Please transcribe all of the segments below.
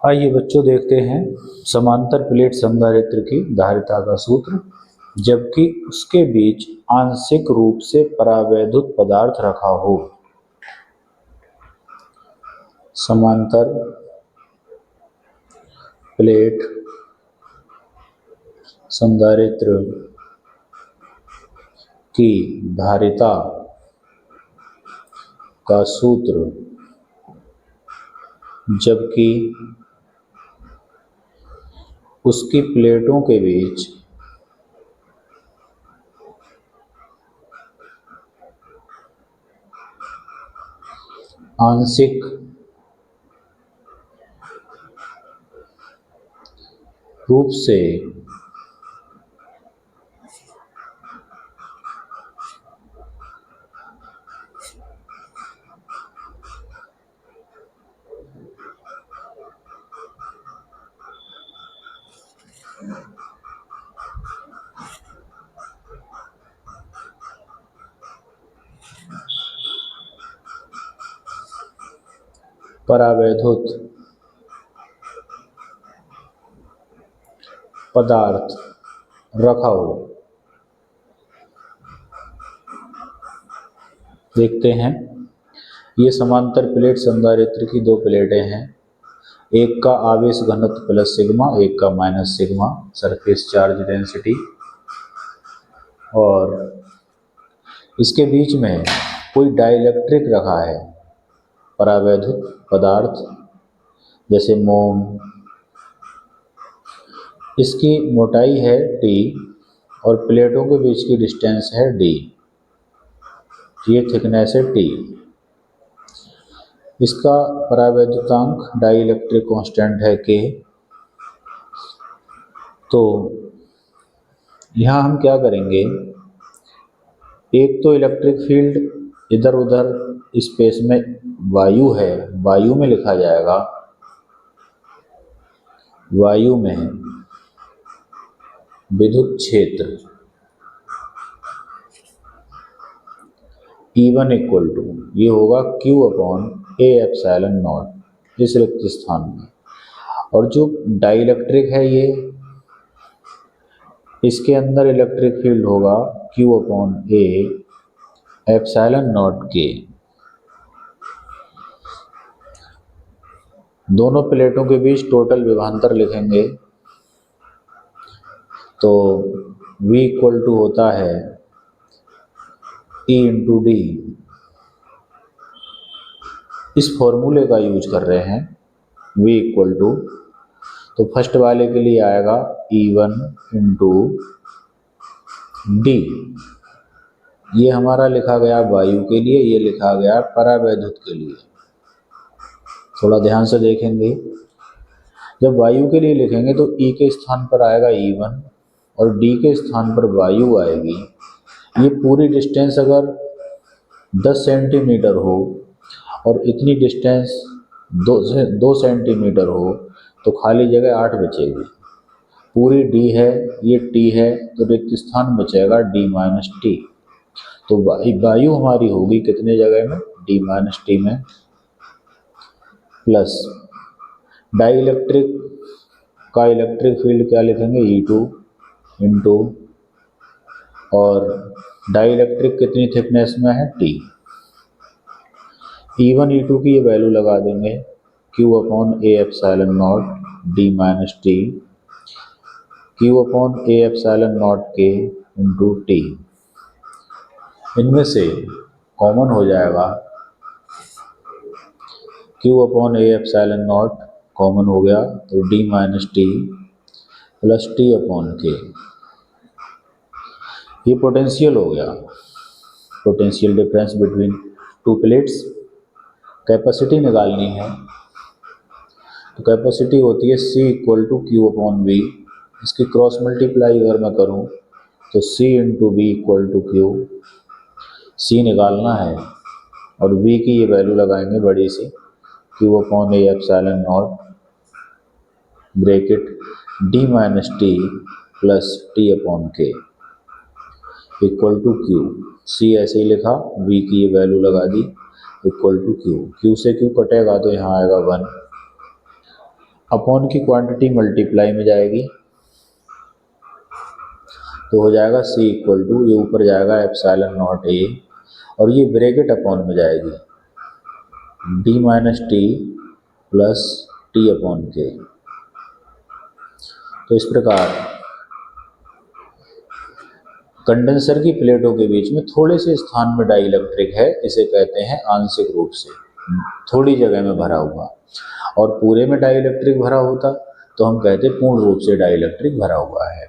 आइए बच्चों देखते हैं समांतर प्लेट संधारित्र की धारिता का सूत्र। जबकि उसके बीच आंशिक रूप से परावैद्युत पदार्थ रखा हो। समांतर प्लेट संधारित्र की धारिता का सूत्र। जबकि उसकी प्लेटों के बीच आंशिक रूप से परावैद्युत पदार्थ रखा हो। देखते हैं, ये समांतर प्लेट संधारित्र की दो प्लेटें हैं। एक का आवेश घनत्व प्लस सिग्मा, एक का minus sigma, surface charge density. और इसके बीच में कोई डाइलेक्ट्रिक रखा है, परावैद्युत पदार्थ जैसे मोम। इसकी मोटाई है t और प्लेटों के बीच की डिस्टेंस है d। ये थिकनेस है t। इसका परावैद्युतांक डाइलेक्ट्रिक कांस्टेंट है k। तो यहाँ हम क्या करेंगे, एक तो इलेक्ट्रिक फील्ड इधर उधर स्पेस में वायु है, वायु में लिखा जाएगा, वायु में विद्युत क्षेत्र E1 इक्वल टू ये होगा Q upon A epsilon not इस रिक्त स्थान में। और जो डाइलेक्ट्रिक है ये, इसके अंदर इलेक्ट्रिक फील्ड होगा Q upon A epsilon naught K। दोनों प्लेटों के बीच टोटल विभवांतर लिखेंगे तो V इक्वल टू होता है E इंटू डी। इस फॉर्मूले का यूज कर रहे हैं, V इक्वल टू, तो फर्स्ट वाले के लिए आएगा E1 इंटू डी। ये हमारा लिखा गया वायु के लिए, ये लिखा गया परावैद्युत के लिए। थोड़ा ध्यान से देखेंगे, जब वायु के लिए लिखेंगे तो E के स्थान पर आएगा E1 और D के स्थान पर वायु आएगी। ये पूरी डिस्टेंस अगर 10 सेंटीमीटर हो और इतनी डिस्टेंस 2 सेंटीमीटर हो तो खाली जगह 8 बचेगी। पूरी D है, ये T है, तो रिक्त स्थान बचेगा D माइनस T। तो वायु हमारी होगी कितने जगह में, D माइनस T में। प्लस डाइलेक्ट्रिक का इलेक्ट्रिक फील्ड क्या लिखेंगे, E2 इंटू, और डाइलेक्ट्रिक कितनी थिकनेस में है, T। E1 E2 की ये वैल्यू लगा देंगे, Q upon A epsilon naught D minus T, Q upon A epsilon naught K into T। इनमें से कॉमन हो जाएगा, Q upon A epsilon naught common हो गया तो D minus T plus T upon K। ये पोटेंशियल हो गया, potential difference between two plates. Capacity निकालनी है तो कैपेसिटी होती है C equal to Q upon V। इसकी क्रॉस मल्टीप्लाई अगर मैं करूं तो C into V equal to Q। C निकालना है और V की ये वैल्यू लगाएंगे बड़ी C, Q upon A epsilon naught bracket D minus T plus T upon K equal to Q। C ऐसे ही लिखा, V की ये वैल्यू लगा दी इक्वल टू Q। Q से Q कटेगा तो यहाँ आएगा 1 अपॉन की क्वांटिटी मल्टीप्लाई में जाएगी तो हो जाएगा C इक्वल टू, ये ऊपर जाएगा एप्सिलॉन नॉट A और ये ब्रैकेट अपॉन में जाएगी D minus T plus T upon के। तो इस प्रकार कंडेंसर की प्लेटों के बीच में थोड़े से स्थान में डाइलेक्ट्रिक है, इसे कहते हैं आंशिक रूप से, थोड़ी जगह में भरा हुआ। और पूरे में डाइलेक्ट्रिक भरा होता तो हम कहते पूर्ण रूप से डाइलेक्ट्रिक भरा हुआ है।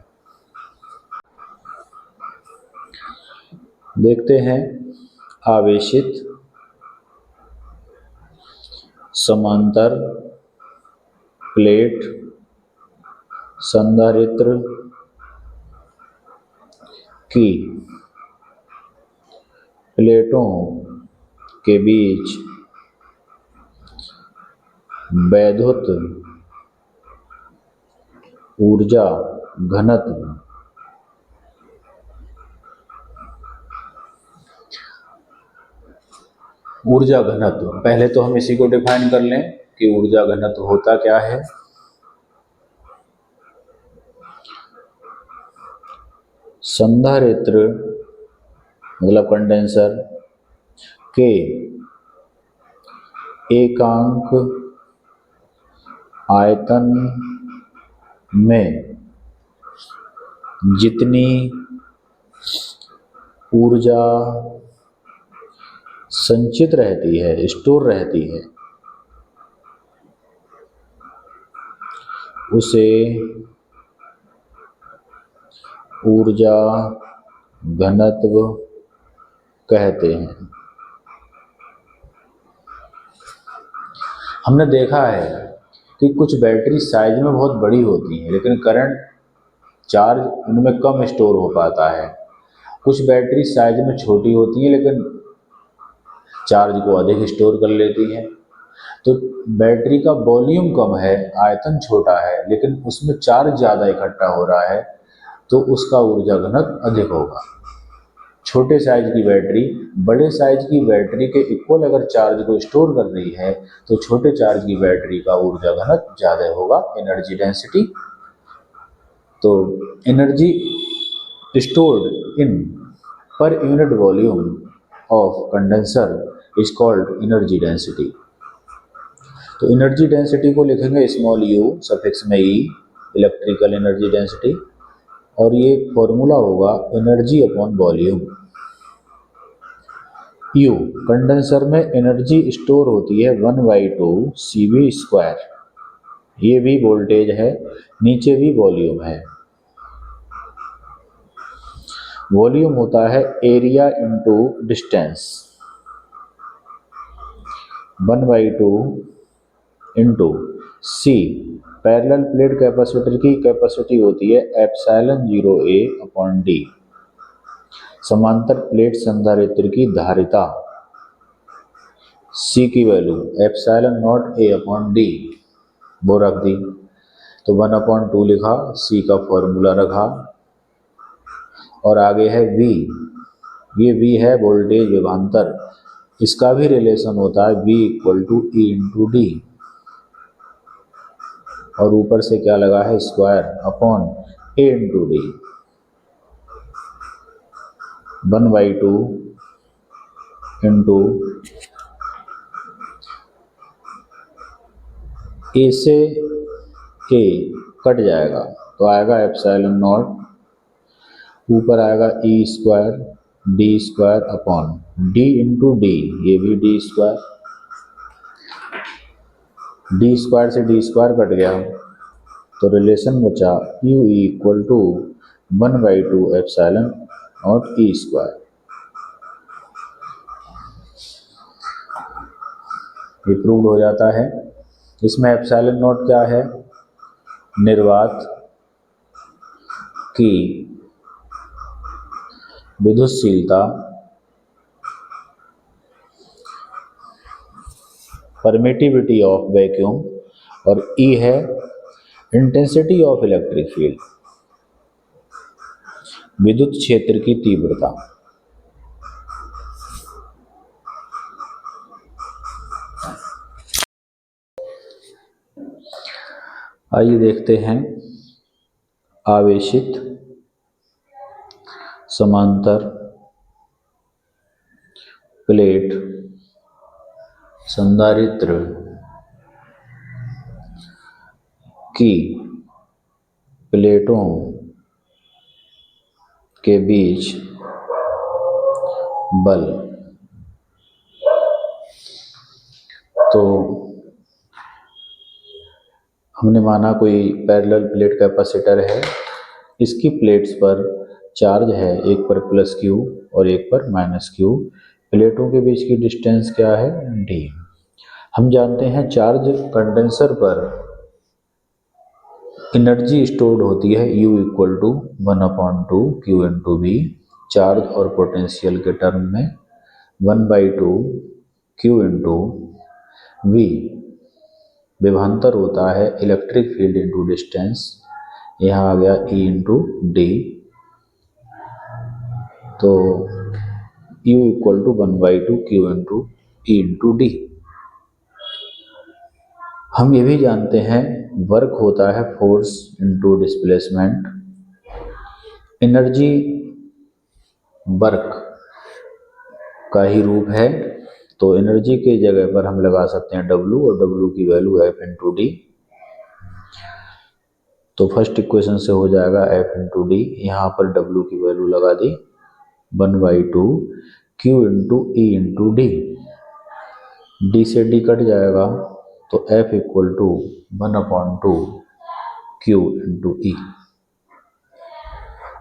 देखते हैं आवेशित समांतर प्लेट संधारित्र की प्लेटों के बीच वैद्युत ऊर्जा घनत्व ऊर्जा घनत्व, पहले तो हम इसी को डिफाइन कर लें कि ऊर्जा घनत्व होता क्या है। संधारित्र मतलब कंडेंसर के एकांक आयतन में जितनी ऊर्जा संचित रहती है, स्टोर रहती है, उसे ऊर्जा घनत्व कहते हैं। हमने देखा है कि कुछ बैटरी साइज में बहुत बड़ी होती हैं लेकिन करंट चार्ज उनमें कम स्टोर हो पाता है। कुछ बैटरी साइज में छोटी होती हैं लेकिन चार्ज को अधिक स्टोर कर लेती है। तो बैटरी का वॉल्यूम कम है, आयतन छोटा है, लेकिन उसमें चार्ज ज़्यादा इकट्ठा हो रहा है तो उसका ऊर्जा घनत्व अधिक होगा। छोटे साइज की बैटरी बड़े साइज की बैटरी के इक्वल अगर चार्ज को स्टोर कर रही है तो छोटे चार्ज की बैटरी का ऊर्जा घनत्व ज़्यादा होगा, एनर्जी डेंसिटी। तो energy stored in per unit volume of condenser is called energy density. तो एनर्जी डेंसिटी को लिखेंगे स्मॉल u सफिक्स में e, इलेक्ट्रिकल एनर्जी डेंसिटी, और ये फॉर्मूला होगा energy upon volume. U condenser में एनर्जी स्टोर होती है 1/2 CV स्क्वायर, ये भी वोल्टेज है, नीचे भी वॉल्यूम है। वॉल्यूम होता है area into distance, 1/2 into C parallel plate capacitor की कैपेसिटी होती है ε0A अपॉन D। समांतर प्लेट संधारित्र की धारिता C की वैल्यू ε0A अपॉन D वो रख दी, तो 1/2 लिखा, C का फॉर्मूला रखा, और आगे है V। ये V है वोल्टेज विभवांतर, इसका भी रिलेशन होता है V equal to E into D, और ऊपर से क्या लगा है square upon A into D. 1/2 into A से A कट जाएगा तो आएगा ε0, ऊपर आएगा E square D square upon D into D, ये भी D स्क्वायर, D स्क्वायर से D स्क्वायर कट गया तो रिलेशन बचा U equal to 1/2 ε0 E square. ये प्रूव हो जाता है। इसमें ε0 क्या है, निर्वात की विद्युतशीलता, परमिटिविटी ऑफ वैक्यूम, और E है इंटेंसिटी ऑफ इलेक्ट्रिक फील्ड, विद्युत क्षेत्र की तीव्रता। आइए देखते हैं आवेशित समांतर प्लेट संधारित्र की प्लेटों के बीच बल। तो हमने माना कोई पैरेलल प्लेट कैपेसिटर है, इसकी प्लेट्स पर चार्ज है, एक पर प्लस क्यू और एक पर माइनस क्यू। प्लेटों के बीच की डिस्टेंस क्या है, डी। हम जानते हैं चार्ज कंडेंसर पर एनर्जी स्टोर्ड होती है U equal to 1/2 Q into B. Charge और पोटेंशियल के टर्म में 1/2 Q इंटू वी। विभवांतर होता है इलेक्ट्रिक फील्ड इंटू डिस्टेंस, यहाँ आ गया E इंटू डी। तो U equal to 1/2 Q into E into D. हम ये भी जानते हैं वर्क होता है force into displacement. Energy work का ही रूप है, तो एनर्जी के जगह पर हम लगा सकते हैं W, और W की वैल्यू F इंटू डी। तो फर्स्ट इक्वेशन से हो जाएगा F इंटू डी, यहाँ पर W की वैल्यू लगा दी 1/2 Q into E into D. D से डी कट जाएगा तो F equal to 1/2 Q into E।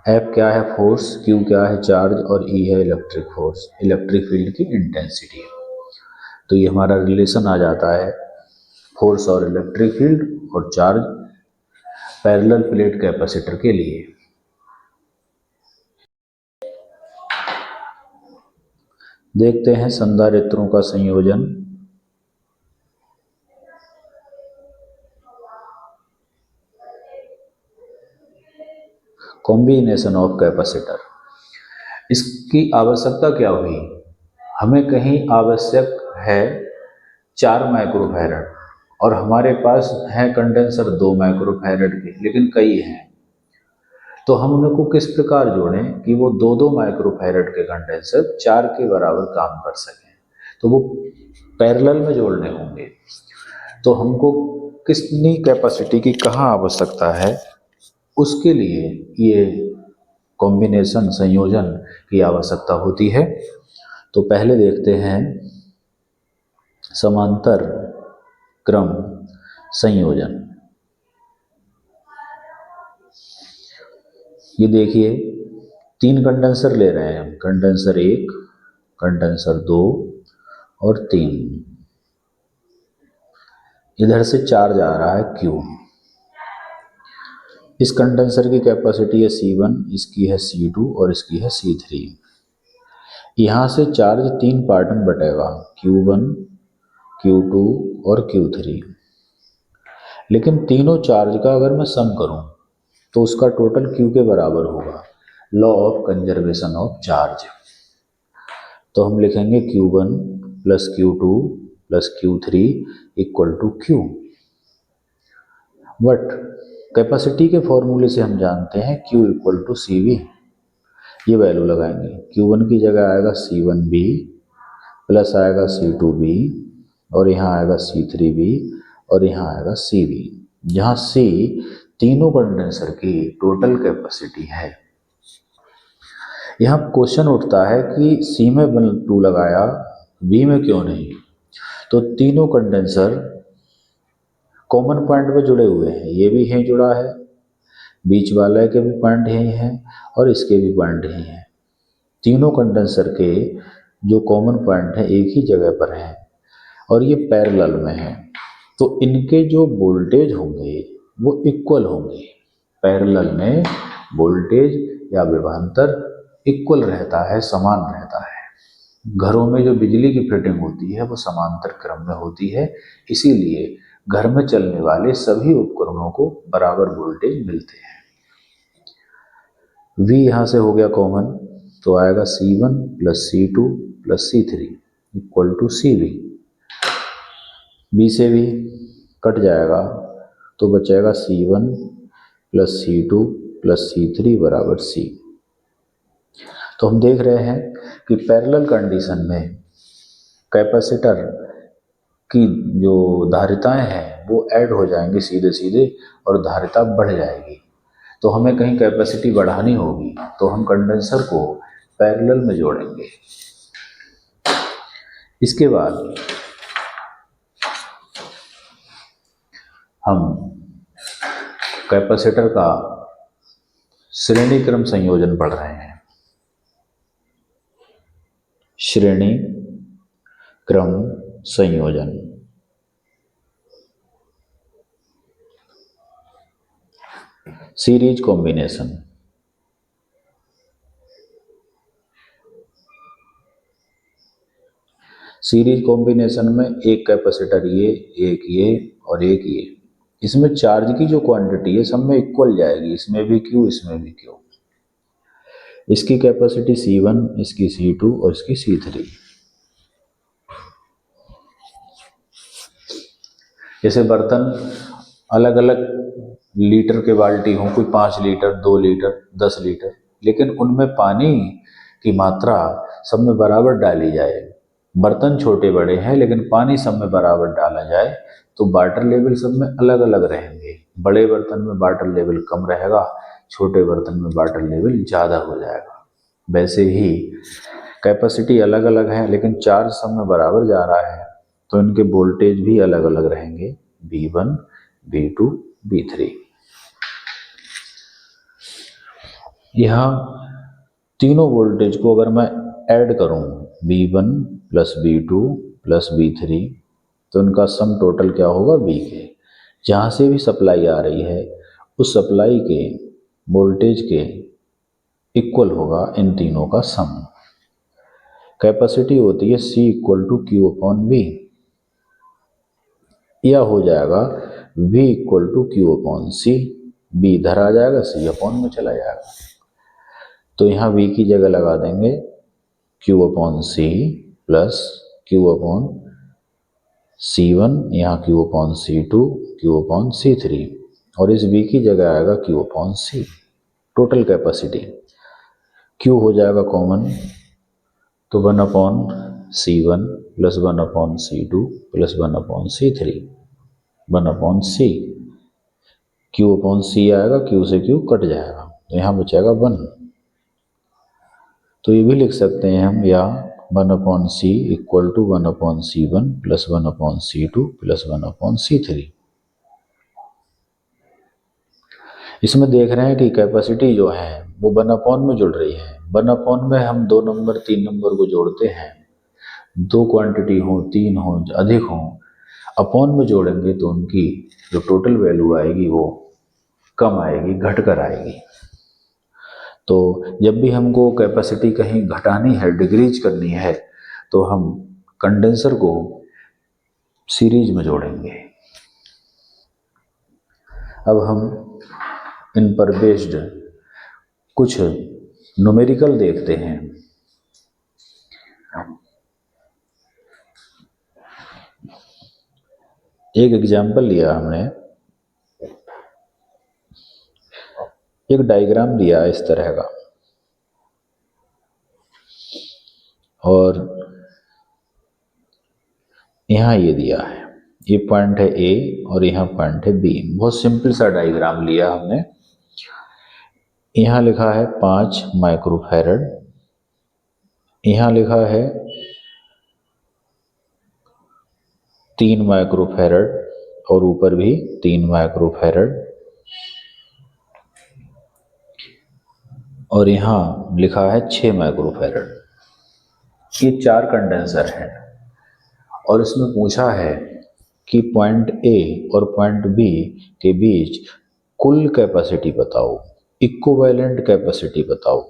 F क्या है, फोर्स, Q क्या है, चार्ज, और E है इलेक्ट्रिक फोर्स, इलेक्ट्रिक फील्ड की इंटेंसिटी। तो ये हमारा रिलेशन आ जाता है फोर्स और इलेक्ट्रिक फील्ड और चार्ज पैरेलल प्लेट कैपेसिटर के लिए। देखते हैं संधारित्रों का संयोजन। Combination of capacitor. इसकी आवश्यकता क्या हुई, हमें कहीं आवश्यक है 4 माइक्रोफैरड और हमारे पास है कंडेंसर 2 माइक्रोफैरड के, लेकिन कई हैं, तो हम उनको किस प्रकार जोड़ें कि वो 2-2 माइक्रोफैरड के कंडेंसर 4 के बराबर काम कर सकें। तो वो पैरेलल में जोड़ने होंगे। तो हमको कितनी कैपेसिटी की कहाँ आवश्यकता है, उसके लिए ये कॉम्बिनेशन संयोजन की आवश्यकता होती है। तो पहले देखते हैं समांतर क्रम संयोजन। ये देखिए 3 कंडेंसर ले रहे हैं हम, कंडेंसर 1, कंडेंसर 2 और 3। इधर से चार्ज आ रहा है Q। इस कंडेंसर की कैपेसिटी है C1, इसकी है C2 और इसकी है C3। यहाँ से चार्ज 3 पार्ट में बटेगा, Q1, Q2 और Q3। लेकिन तीनों चार्ज का अगर मैं सम करूं तो उसका टोटल Q के बराबर होगा, law of conservation of charge. तो हम लिखेंगे Q1 plus Q2 plus Q3 equal to Q। But capacity के फॉर्मूले से हम जानते हैं Q इक्वल टू CV। ये वैल्यू लगाएंगे, Q1 की जगह आएगा C1B प्लस आएगा C2B और यहाँ आएगा C3B और यहाँ आएगा CV, जहाँ C तीनों कंडेंसर की टोटल कैपेसिटी है। यहाँ क्वेश्चन उठता है कि C में 2 लगाया, B में क्यों नहीं। तो तीनों कंडेंसर कॉमन पॉइंट पे जुड़े हुए हैं, ये भी यहीं जुड़ा है, बीच वाले के भी पॉइंट यही हैं और इसके भी पॉइंट यही हैं। तीनों कंडेंसर के जो कॉमन पॉइंट है एक ही जगह पर है और ये पैरेलल में है, तो इनके जो वोल्टेज होंगे वो इक्वल होंगे। पैरेलल में वोल्टेज या विभवांतर इक्वल रहता है, समान रहता है। घरों में जो बिजली की फिटिंग होती है वो समांतर क्रम में होती है, इसीलिए घर में चलने वाले सभी उपकरणों को बराबर वोल्टेज मिलते हैं। V यहाँ से हो गया कॉमन, तो आएगा C1 plus C2 plus C3 equal to CV। B से भी कट जाएगा तो बचेगा C1 plus C2 plus C3 बराबर C। तो हम देख रहे हैं कि पैरेलल कंडीशन में कैपेसिटर की जो धारिताएं हैं वो ऐड हो जाएंगी सीधे सीधे और धारिता बढ़ जाएगी। तो हमें कहीं कैपेसिटी बढ़ानी होगी तो हम कंडेंसर को पैरेलल में जोड़ेंगे। इसके बाद हम कैपेसिटर का श्रेणी क्रम संयोजन पढ़ रहे हैं। श्रेणी क्रम संयोजन। Series combination. सीरीज कॉम्बिनेशन में एक कैपेसिटर ये, एक ये और एक ये। इसमें चार्ज की जो क्वांटिटी है सब में इक्वल जाएगी, इसमें भी Q इसमें भी Q। इसकी कैपेसिटी C1, इसकी C2 और इसकी C3। जैसे बर्तन अलग अलग लीटर के बाल्टी हों, कोई 5 लीटर, 2 लीटर, 10 लीटर, लेकिन उनमें पानी की मात्रा सब में बराबर डाली जाए। बर्तन छोटे बड़े हैं लेकिन पानी सब में बराबर डाला जाए तो वाटर लेवल सब में अलग अलग रहेंगे। बड़े बर्तन में वाटर लेवल कम रहेगा, छोटे बर्तन में वाटर लेवल ज़्यादा हो जाएगा। वैसे ही कैपेसिटी अलग अलग है लेकिन चार्ज सब में बराबर जा रहा है तो इनके वोल्टेज भी अलग अलग रहेंगे, V1, V2, V3। यहाँ तीनों वोल्टेज को अगर मैं ऐड करूँ V1 plus V2 plus V3 तो इनका सम टोटल क्या होगा VK। जहाँ से भी सप्लाई आ रही है उस सप्लाई के वोल्टेज के इक्वल होगा इन तीनों का सम। कैपेसिटी होती है C equal to Q upon V, या हो जाएगा V equal to Q upon C। B इधर आ जाएगा, C अपॉन में चला जाएगा। तो यहाँ V की जगह लगा देंगे Q upon C plus Q upon C1, यहाँ Q upon C2, Q upon C3 और इस V की जगह आएगा Q upon C। Total capacity Q हो जाएगा कॉमन तो 1 upon C1 plus 1 upon C2 plus 1 upon C3, 1 upon C। Q upon C आएगा, Q से Q कट जाएगा तो यहाँ बचेगा 1। तो ये भी लिख सकते हैं हम, या 1 upon C equal to 1 upon C1 plus 1 upon C2 plus 1 upon C3। इसमें देख रहे हैं कि कैपेसिटी जो है वो 1 अपॉन में जुड़ रही है। 1 अपॉन में हम 2 नंबर 3 नंबर को जोड़ते हैं, 2 क्वांटिटी हो, 3 हो, अधिक हो, अपॉन में जोड़ेंगे तो उनकी जो टोटल वैल्यू आएगी वो कम आएगी, घट कर आएगी। तो जब भी हमको कैपेसिटी कहीं घटानी है, डिक्रीज करनी है, तो हम कंडेंसर को सीरीज में जोड़ेंगे। अब हम इन पर बेस्ड कुछ न्यूमेरिकल देखते हैं। एक एग्जाम्पल लिया हमने, एक डायग्राम दिया इस तरह का और यहाँ ये दिया है, ये पॉइंट है A और यहाँ पॉइंट है B। बहुत सिंपल सा डायग्राम लिया हमने। यहाँ लिखा है 5 माइक्रोफैरड, यहाँ लिखा है 3 माइक्रोफैरड और ऊपर भी 3 माइक्रोफैरड, और यहाँ लिखा है 6 माइक्रोफैरड। ये 4 कंडेंसर हैं और इसमें पूछा है कि पॉइंट A और पॉइंट B के बीच कुल कैपेसिटी बताओ, इक्विवेलेंट कैपेसिटी बताओ।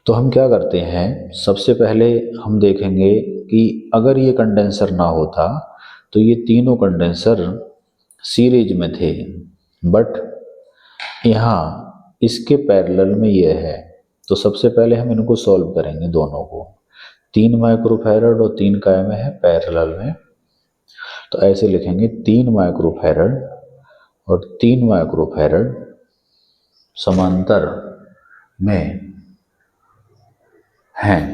तो हम क्या करते हैं, सबसे पहले हम देखेंगे कि अगर ये कंडेंसर ना होता तो ये तीनों कंडेंसर सीरीज में थे, बट यहाँ इसके पैरेलल में ये है। तो सबसे पहले हम इनको सॉल्व करेंगे दोनों को। 3 माइक्रोफैरड और 3 काय में है पैरेलल में, तो ऐसे लिखेंगे 3 माइक्रोफैरड और 3 माइक्रोफैरड समांतर में हैं।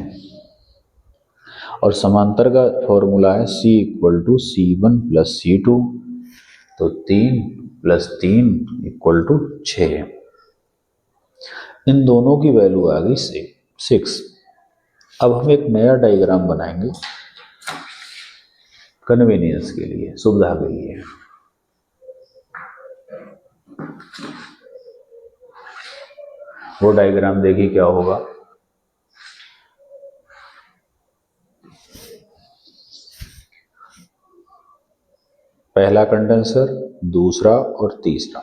और समांतर का फॉर्मूला है C = C1 + C2, तो 3 + 3 = 6। इन दोनों की वैल्यू आ गई 6। अब हम एक नया डायग्राम बनाएंगे कन्वीनियंस के लिए, सुविधा के लिए। वो डायग्राम देखिए क्या होगा। पहला कंडेंसर, दूसरा और तीसरा,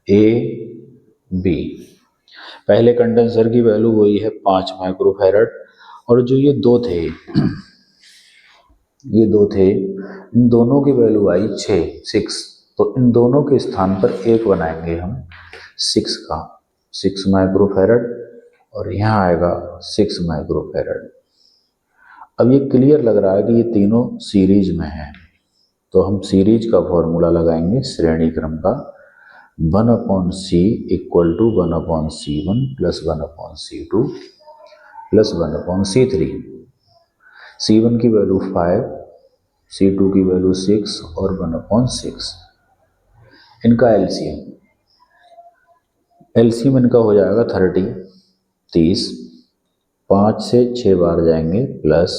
A, B। पहले कंडेंसर की वैल्यू वही है 5 माइक्रोफैरड, और जो ये दो थे इन दोनों की वैल्यू आई 6। तो इन दोनों के स्थान पर एक बनाएंगे हम 6 का, 6 माइक्रोफैरड, और यहाँ आएगा 6 माइक्रोफैरड। अब ये क्लियर लग रहा है कि ये तीनों सीरीज में हैं, तो हम सीरीज का फॉर्मूला लगाएंगे श्रेणी क्रम का, 1/C = 1/C1 + 1/C2 + 1/C3। C1 की वैल्यू 5, C2 की वैल्यू 6 और 1/6। इनका एलसीएम इनका हो जाएगा 30। 5 से 6 बार जाएंगे, प्लस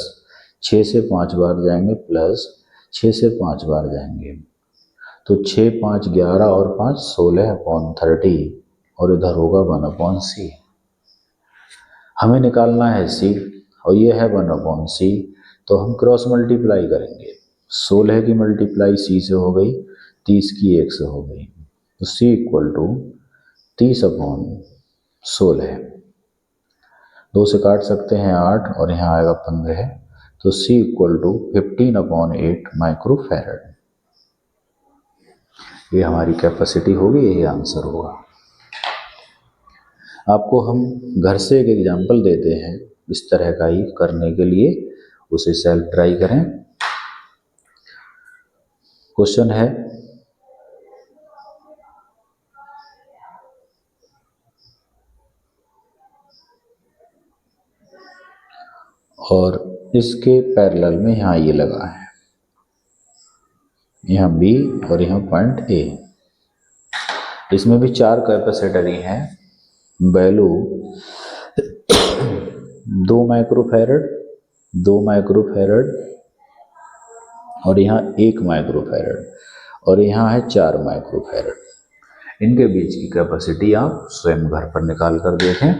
6 से 5 बार जाएंगे, प्लस 6 से 5 बार जाएंगे, तो 6, 5, 11 और 5 16/30, और इधर होगा 1/C। हमें निकालना है C, और ये है 1/C, तो हम क्रॉस मल्टीप्लाई करेंगे। 16 की मल्टीप्लाई C से हो गई, 30 की 1 से हो गई, तो C = 30/16। 2 से काट सकते हैं 8, और यहाँ आएगा 15, तो C = 15/8 माइक्रोफैरड। ये हमारी कैपेसिटी होगी, यही आंसर होगा। आपको हम घर से एक एग्जाम्पल देते हैं इस तरह का ही करने के लिए, उसे सेल्फ ट्राई करें। क्वेश्चन है, और इसके पैरेलल में यहाँ ये लगा है, यहाँ B और यहाँ पॉइंट A। इसमें भी 4 कैपेसिटर ही हैं, वैल्यू 2 माइक्रोफैरड, 2 माइक्रोफैरड, और यहाँ 1 माइक्रोफैरड, और यहाँ है 4 माइक्रोफैरड। इनके बीच की कैपेसिटी आप स्वयं घर पर निकाल कर देखें।